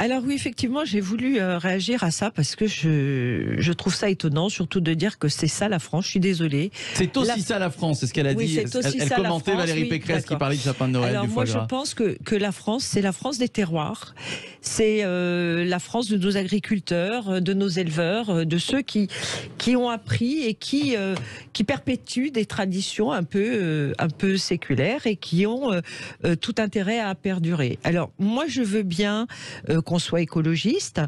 Alors oui, effectivement, j'ai voulu réagir à ça parce que je trouve ça étonnant, surtout de dire que c'est ça la France. Je suis désolée. C'est aussi ça la France, c'est ce qu'elle a dit. Elle commentait Valérie Pécresse qui parlait du sapin de Noël. Alors du moi, foie gras. je pense que la France, c'est la France des terroirs. C'est la France de nos agriculteurs, de nos éleveurs, de ceux qui ont appris et qui perpétuent des traditions un peu séculaires et qui ont tout intérêt à perdurer. Alors moi, je veux bien qu'on soit écologiste,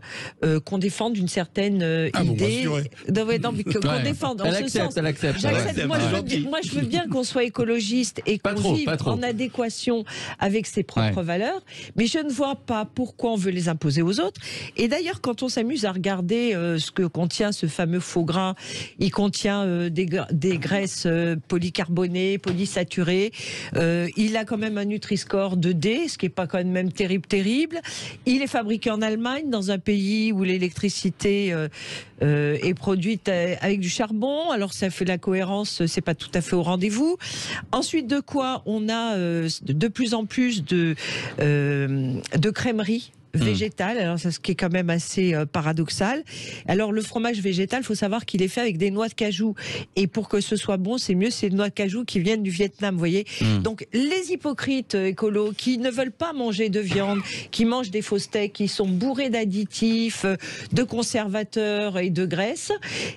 qu'on défende une certaine idée. Qu'on défende en ce sens. Elle accepte. Moi, je veux bien qu'on soit écologiste et qu'on vive en adéquation avec ses propres valeurs, mais je ne vois pas pourquoi on veut les imposer aux autres. Et d'ailleurs, quand on s'amuse à regarder ce que contient ce fameux faux gras, il contient des graisses polycarbonées, polysaturées. Il a quand même un Nutri-Score de D, ce qui n'est pas quand même terrible. Il est fabriqué en Allemagne, dans un pays où l'électricité est produite avec du charbon. Alors ça fait la cohérence, c'est pas tout à fait au rendez-vous. Ensuite de quoi on a de plus en plus de crèmeries végétal, alors c'est ce qui est quand même assez paradoxal. Alors le fromage végétal, il faut savoir qu'il est fait avec des noix de cajou, et pour que ce soit bon, c'est mieux ces noix de cajou qui viennent du Vietnam, vous voyez. Donc les hypocrites écolos qui ne veulent pas manger de viande, qui mangent des faux steaks, qui sont bourrés d'additifs, de conservateurs et de graisse,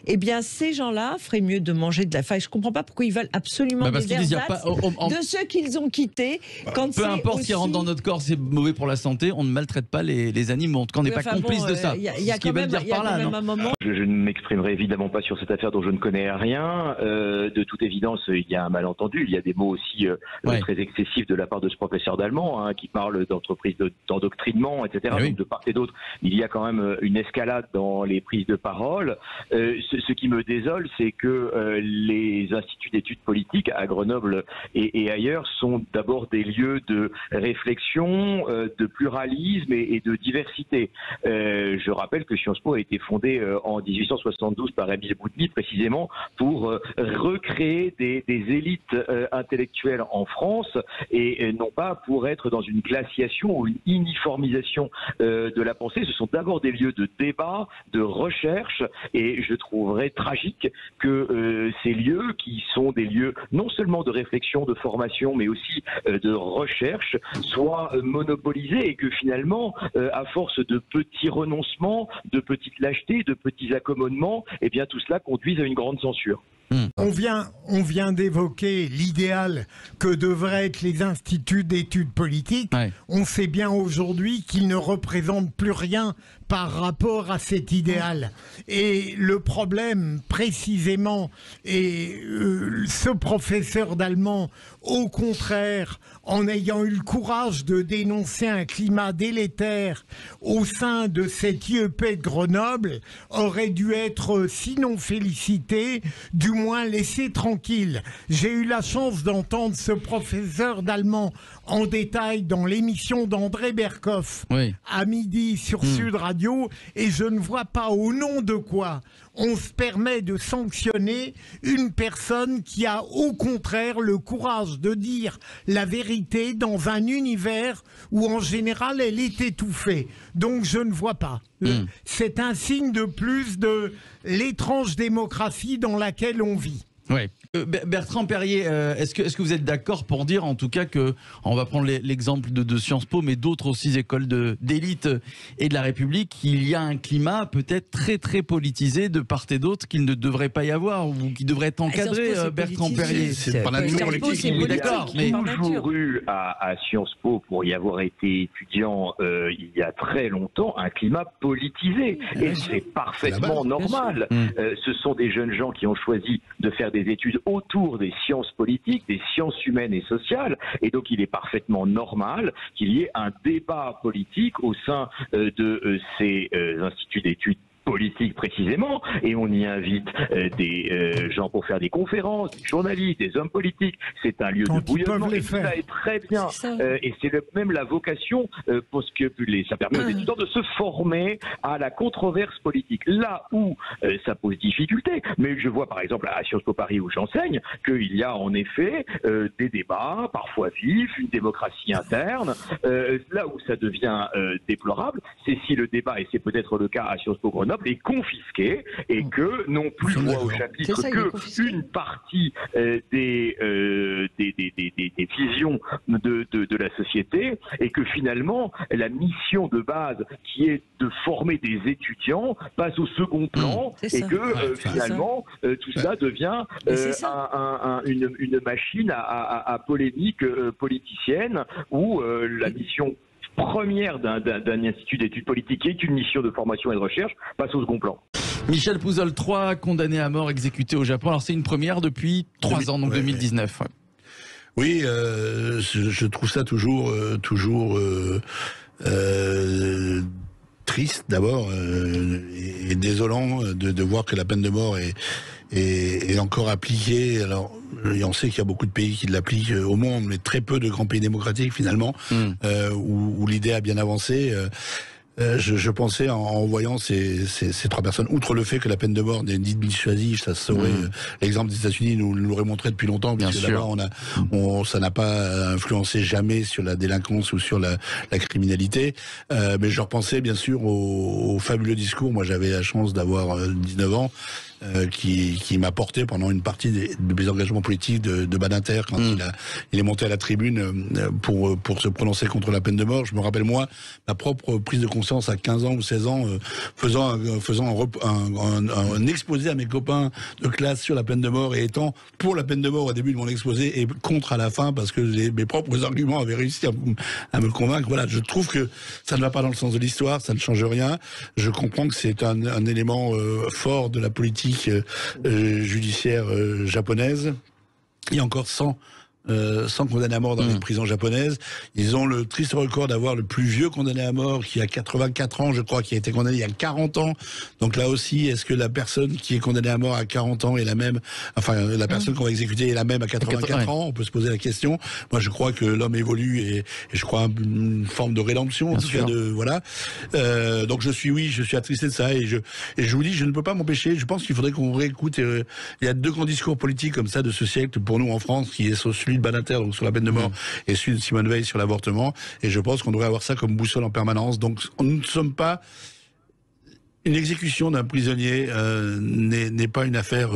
eh bien ces gens-là feraient mieux de manger de la faille. Je comprends pas pourquoi ils veulent absolument des ersatz de ceux qu'ils ont quittés. Peu importe ce qui rentre dans notre corps, c'est mauvais pour la santé, on ne maltraite pas les animaux. En tout cas, on n'est pas complice de ça. Il y a quand même un moment. Je ne m'exprimerai évidemment pas sur cette affaire dont je ne connais rien. De toute évidence, il y a un malentendu. Il y a des mots aussi très excessifs de la part de ce professeur d'allemand qui parle d'entreprise d'endoctrinement, etc. Donc, de part et d'autre, il y a quand même une escalade dans les prises de parole. Ce qui me désole, c'est que les instituts d'études politiques à Grenoble et ailleurs sont d'abord des lieux de réflexion, de pluralisme et de diversité. Je rappelle que Sciences Po a été fondée en 1872 par Émile Boudny, précisément pour recréer des élites intellectuelles en France, et non pas pour être dans une glaciation ou une uniformisation de la pensée. Ce sont d'abord des lieux de débat, de recherche, et je trouverais tragique que ces lieux, qui sont des lieux non seulement de réflexion, de formation, mais aussi de recherche, soient monopolisés, et que finalement, à force de petits renoncements, de petites lâchetés, de petits accommodements, eh bien tout cela conduise à une grande censure. On vient d'évoquer l'idéal que devraient être les instituts d'études politiques. On sait bien aujourd'hui qu'ils ne représentent plus rien par rapport à cet idéal. Et le problème, précisément, est ce professeur d'allemand, au contraire, en ayant eu le courage de dénoncer un climat délétère au sein de cet IEP de Grenoble, aurait dû être, sinon félicité, du moins laissé tranquille. J'ai eu la chance d'entendre ce professeur d'allemand en détail dans l'émission d'André Berkoff à midi sur Sud Radio, et je ne vois pas au nom de quoi on se permet de sanctionner une personne qui a au contraire le courage de dire la vérité dans un univers où en général elle est étouffée. Donc je ne vois pas. C'est un signe de plus de l'étrange démocratie dans laquelle on vit. Bertrand Perrier, est-ce que vous êtes d'accord pour dire en tout cas que, on va prendre l'exemple de Sciences Po, mais d'autres aussi écoles d'élite et de la République, qu'il y a un climat peut-être très très politisé de part et d'autre qu'il ne devrait pas y avoir, ou qui devrait être encadré, Bertrand Perrier? C'est pas nature politique. D'accord, mais toujours eu à Sciences Po, pour y avoir été étudiant il y a très longtemps, un climat politisé, et c'est parfaitement normal. Ce sont des jeunes gens qui ont choisi de faire des études autour des sciences politiques, des sciences humaines et sociales, et donc il est parfaitement normal qu'il y ait un débat politique au sein de ces instituts d'études politique précisément, et on y invite des gens pour faire des conférences, des journalistes, des hommes politiques. C'est un lieu de bouillonnement et ça est très bien. Et c'est même la vocation parce que ça permet aux étudiants de se former à la controverse politique. Là où ça pose difficulté, mais je vois par exemple à Sciences Po Paris où j'enseigne qu'il y a en effet des débats parfois vifs, une démocratie interne. Là où ça devient déplorable, c'est si le débat, et c'est peut-être le cas à Sciences Po Grenoble, est confisqué et que non plus voit au chapitre qu'une partie des visions de la société, et que finalement la mission de base qui est de former des étudiants passe au second plan et que finalement tout ça devient une machine à polémique politicienne où la mission première d'un institut d'études politiques, qui est une mission de formation et de recherche, passe au second plan. Michel Pouzol, 3 condamnés à mort exécutés au Japon. Alors c'est une première depuis 3 ans, donc 2019. Ouais. Oui, je trouve ça toujours triste d'abord et désolant de voir que la peine de mort est encore appliquée. Alors, on sait qu'il y a beaucoup de pays qui l'appliquent au monde, mais très peu de grands pays démocratiques finalement, où l'idée a bien avancé. Je pensais en voyant ces 3 personnes, outre le fait que la peine de mort n'est ni dissuasive, ça saurait l'exemple des États-Unis nous l'aurait montré depuis longtemps, parce que là-bas ça n'a pas influencé jamais sur la délinquance ou sur la criminalité. Mais je repensais bien sûr au fabuleux discours. Moi, j'avais la chance d'avoir 19 ans. Qui m'a porté pendant une partie de mes engagements politiques de Badinter quand il est monté à la tribune pour se prononcer contre la peine de mort. Je me rappelle moi ma propre prise de conscience à 15 ans ou 16 ans faisant un exposé à mes copains de classe sur la peine de mort et étant pour la peine de mort au début de mon exposé et contre à la fin parce que mes propres arguments avaient réussi à me convaincre. Voilà, je trouve que ça ne va pas dans le sens de l'histoire, ça ne change rien. Je comprends que c'est un élément fort de la politique judiciaire japonaise. Il y a encore 100 condamnés à mort dans les prisons japonaises. Ils ont le triste record d'avoir le plus vieux condamné à mort qui a 84 ans, je crois, qui a été condamné il y a 40 ans. Donc là aussi, est-ce que la personne qui est condamnée à mort à 40 ans est la même, enfin la personne qu'on va exécuter est la même à 84 ans? On peut se poser la question. Moi, je crois que l'homme évolue et je crois à une forme de rédemption, en tout cas voilà. Donc je suis attristé de ça et je vous dis, je ne peux pas m'empêcher. Je pense qu'il faudrait qu'on réécoute. Il y a 2 grands discours politiques comme ça de ce siècle pour nous en France, qui est celui de Badinter, donc sur la peine de mort, et celui de Simone Veil sur l'avortement. Et je pense qu'on devrait avoir ça comme boussole en permanence. Donc, nous ne sommes pas... Une exécution d'un prisonnier n'est pas une affaire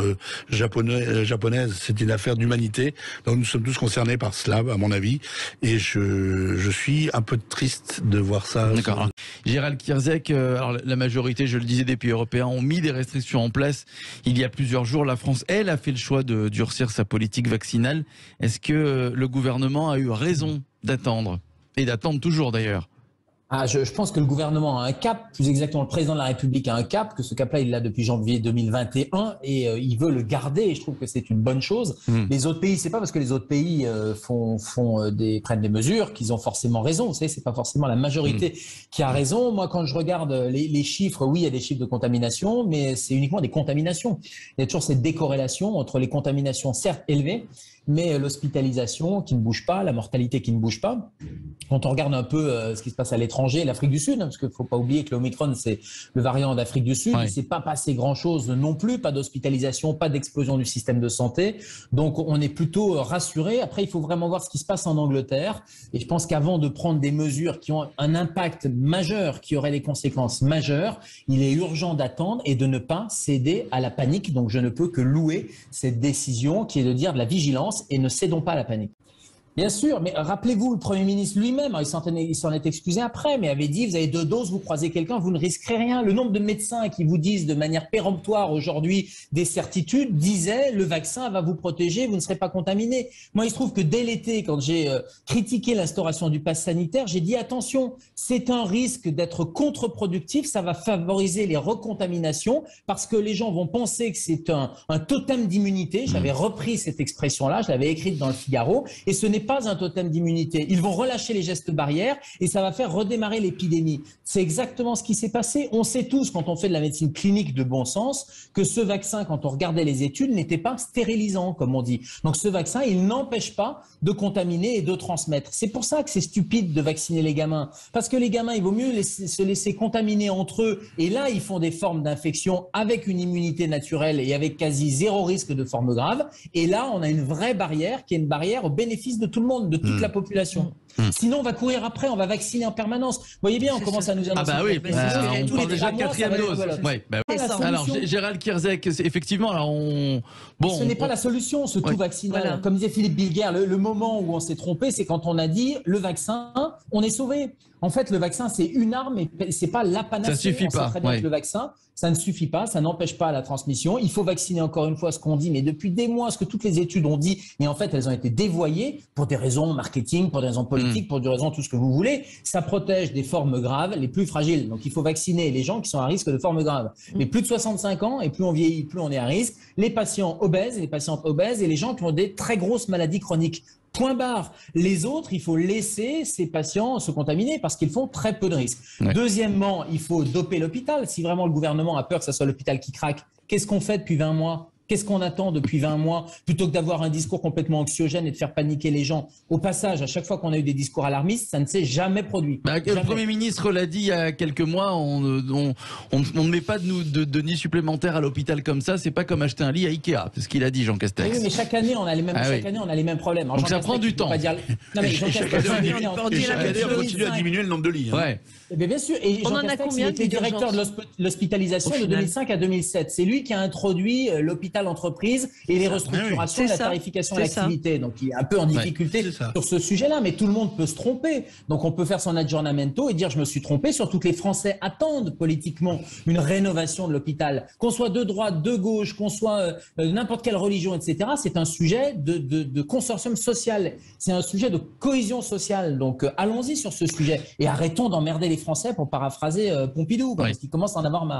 japonaise, c'est une affaire d'humanité. Donc nous sommes tous concernés par cela, à mon avis, et je suis un peu triste de voir ça. D'accord. Gérald Kierzek, alors la majorité, je le disais, des pays européens ont mis des restrictions en place. Il y a plusieurs jours, la France, elle, a fait le choix de durcir sa politique vaccinale. Est-ce que le gouvernement a eu raison d'attendre, et d'attendre toujours d'ailleurs? Je pense que le gouvernement a un cap, plus exactement le président de la République a un cap, que ce cap-là il l'a depuis janvier 2021 et il veut le garder et je trouve que c'est une bonne chose. Les autres pays, c'est pas parce que les autres pays prennent des mesures qu'ils ont forcément raison. Vous savez, c'est pas forcément la majorité qui a raison. Moi, quand je regarde les chiffres, oui, il y a des chiffres de contamination, mais c'est uniquement des contaminations. Il y a toujours cette décorrélation entre les contaminations certes élevées, mais l'hospitalisation qui ne bouge pas, la mortalité qui ne bouge pas. Quand on regarde un peu ce qui se passe à l'étranger, l'Afrique du Sud, parce qu'il ne faut pas oublier que l'Omicron, c'est le variant d'Afrique du Sud, il ne s'est pas passé grand-chose non plus, pas d'hospitalisation, pas d'explosion du système de santé. Donc, on est plutôt rassuré. Après, il faut vraiment voir ce qui se passe en Angleterre. Et je pense qu'avant de prendre des mesures qui ont un impact majeur, qui auraient des conséquences majeures, il est urgent d'attendre et de ne pas céder à la panique. Donc, je ne peux que louer cette décision qui est de dire de la vigilance et ne cédons pas à la panique. Bien sûr, mais rappelez-vous, le Premier ministre lui-même, il s'en est excusé après, mais avait dit, vous avez 2 doses, vous croisez quelqu'un, vous ne risquerez rien. Le nombre de médecins qui vous disent de manière péremptoire aujourd'hui des certitudes disaient, le vaccin va vous protéger, vous ne serez pas contaminé. Moi, il se trouve que dès l'été, quand j'ai critiqué l'instauration du pass sanitaire, j'ai dit, attention, c'est un risque d'être contre-productif, ça va favoriser les recontaminations, parce que les gens vont penser que c'est un totem d'immunité. J'avais repris cette expression-là, je l'avais écrite dans le Figaro, et ce n'est pas un totem d'immunité. Ils vont relâcher les gestes barrières et ça va faire redémarrer l'épidémie. C'est exactement ce qui s'est passé. On sait tous, quand on fait de la médecine clinique de bon sens, que ce vaccin, quand on regardait les études, n'était pas stérilisant, comme on dit. Donc ce vaccin, il n'empêche pas de contaminer et de transmettre. C'est pour ça que c'est stupide de vacciner les gamins. Parce que les gamins, il vaut mieux se laisser contaminer entre eux. Et là, ils font des formes d'infection avec une immunité naturelle et avec quasi zéro risque de forme grave. Et là, on a une vraie barrière qui est une barrière au bénéfice de tout le monde, de toute la population. Sinon, on va courir après, on va vacciner en permanence. Vous voyez bien, on commence à nous annoncer. Ah bah oui, on parle déjà de 4e dose. Ouais, bah oui. Alors, Gérald Kierzek, effectivement, alors ce n'est pas la solution, ce tout vaccinal. Voilà. Comme disait Philippe Bilguer, le moment où on s'est trompé, c'est quand on a dit le vaccin, on est sauvé. En fait, le vaccin, c'est une arme et c'est pas la panacée. Ça suffit pas. On sait très bien que le vaccin, ça ne suffit pas, ça n'empêche pas la transmission. Il faut vacciner encore une fois ce qu'on dit, mais depuis des mois, ce que toutes les études ont dit, mais en fait, elles ont été dévoyées pour des raisons marketing, pour des raisons politiques, pour des raisons tout ce que vous voulez. Ça protège des formes graves, les plus fragiles. Donc, il faut vacciner les gens qui sont à risque de formes graves. Mais plus de 65 ans, et plus on vieillit, plus on est à risque. Les patients obèses et les patientes obèses et les gens qui ont des très grosses maladies chroniques. Point barre. Les autres, il faut laisser ces patients se contaminer parce qu'ils font très peu de risques. Ouais. Deuxièmement, il faut doper l'hôpital. Si vraiment le gouvernement a peur que ce soit l'hôpital qui craque, qu'est-ce qu'on fait depuis 20 mois ? Qu'est-ce qu'on attend depuis 20 mois plutôt que d'avoir un discours complètement anxiogène et de faire paniquer les gens? Au passage, à chaque fois qu'on a eu des discours alarmistes, ça ne s'est jamais produit. Le Premier ministre l'a dit il y a quelques mois, on ne met pas de nids supplémentaires à l'hôpital comme ça, c'est pas comme acheter un lit à Ikea, c'est ce qu'il a dit Jean Castex. Oui, mais chaque année, on a les mêmes, année, on a les mêmes problèmes. Alors, donc Jean ça Castex, prend du temps. Non, mais Jean Castex, on continue à diminuer le nombre de lits. Hein. Ouais. Eh bien sûr, et Jean Castex, il était directeur de l'hospitalisation de 2005 à 2007. C'est lui qui a introduit l'hôpital entreprise et les restructurations et la tarification à l'activité. Donc il est un peu en difficulté sur ce sujet-là, mais tout le monde peut se tromper. Donc on peut faire son aggiornamento et dire je me suis trompé, surtout que les Français attendent politiquement une rénovation de l'hôpital. Qu'on soit de droite, de gauche, qu'on soit n'importe quelle religion, etc., c'est un sujet de consortium social. C'est un sujet de cohésion sociale. Donc allons-y sur ce sujet et arrêtons d'emmerder les Français, pour paraphraser Pompidou, parce qu'ils commencent à en avoir marre.